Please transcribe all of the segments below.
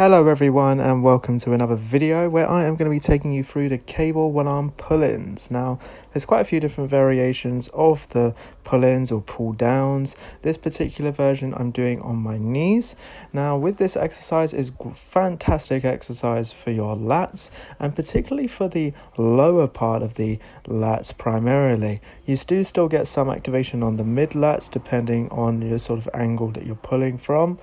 Hello everyone and welcome to another video where I am going to be taking you through the cable one arm pull-ins. Now there's quite a few different variations of the pull-ins or pull downs. This particular version I'm doing on my knees. Now with this exercise is fantastic exercise for your lats and particularly for the lower part of the lats primarily. You do still get some activation on the mid lats depending on your sort of angle that you're pulling from.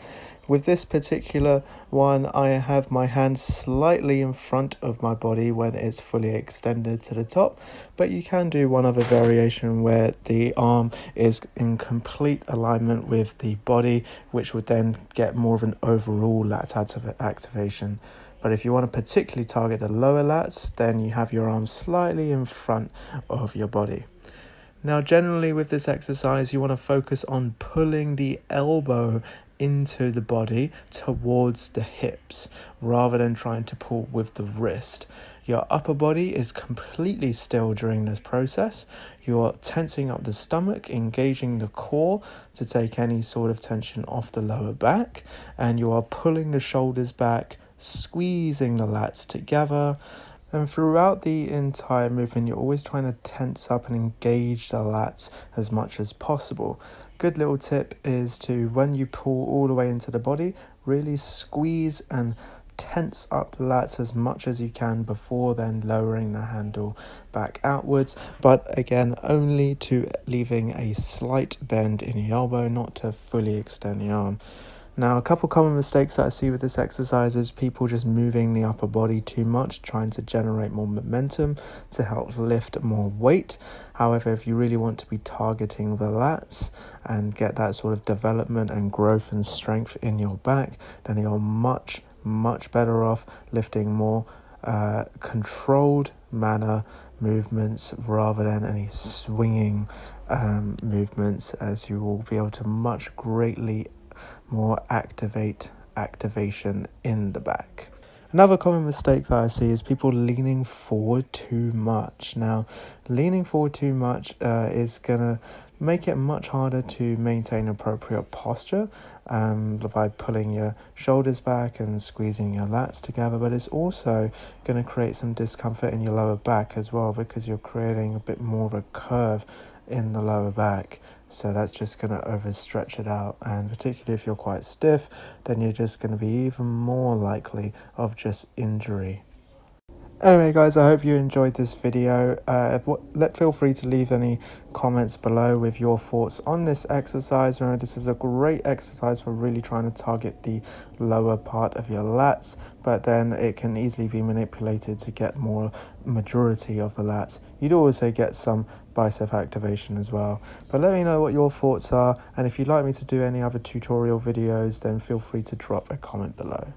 With this particular one, I have my hand slightly in front of my body when it's fully extended to the top, but you can do one other variation where the arm is in complete alignment with the body, which would then get more of an overall lat activation. But if you want to particularly target the lower lats, then you have your arm slightly in front of your body. Now generally with this exercise you want to focus on pulling the elbow into the body towards the hips rather than trying to pull with the wrist. Your upper body is completely still during this process. You're tensing up the stomach, engaging the core to take any sort of tension off the lower back, and you are pulling the shoulders back, squeezing the lats together. And throughout the entire movement, you're always trying to tense up and engage the lats as much as possible. Good little tip is to, when you pull all the way into the body, really squeeze and tense up the lats as much as you can before then lowering the handle back outwards. But again, only to leaving a slight bend in your elbow, not to fully extend the arm. Now, a couple common mistakes that I see with this exercise is people just moving the upper body too much, trying to generate more momentum to help lift more weight. However, if you really want to be targeting the lats and get that sort of development and growth and strength in your back, then you're much better off lifting more controlled manner movements rather than any swinging movements, as you will be able to much greatly more activation in the back. Another common mistake that I see is people leaning forward too much. Now, leaning forward too much is going to make it much harder to maintain appropriate posture by pulling your shoulders back and squeezing your lats together, but it's also going to create some discomfort in your lower back as well, because you're creating a bit more of a curve in the lower back, so that's just going to overstretch it out, and particularly if you're quite stiff, then you're just going to be even more likely of just injury. Anyway guys, I hope you enjoyed this video. Feel free to leave any comments below with your thoughts on this exercise. Remember, this is a great exercise for really trying to target the lower part of your lats, but then it can easily be manipulated to get more majority of the lats. You'd also get some bicep activation as well. But let me know what your thoughts are, and if you'd like me to do any other tutorial videos, then feel free to drop a comment below.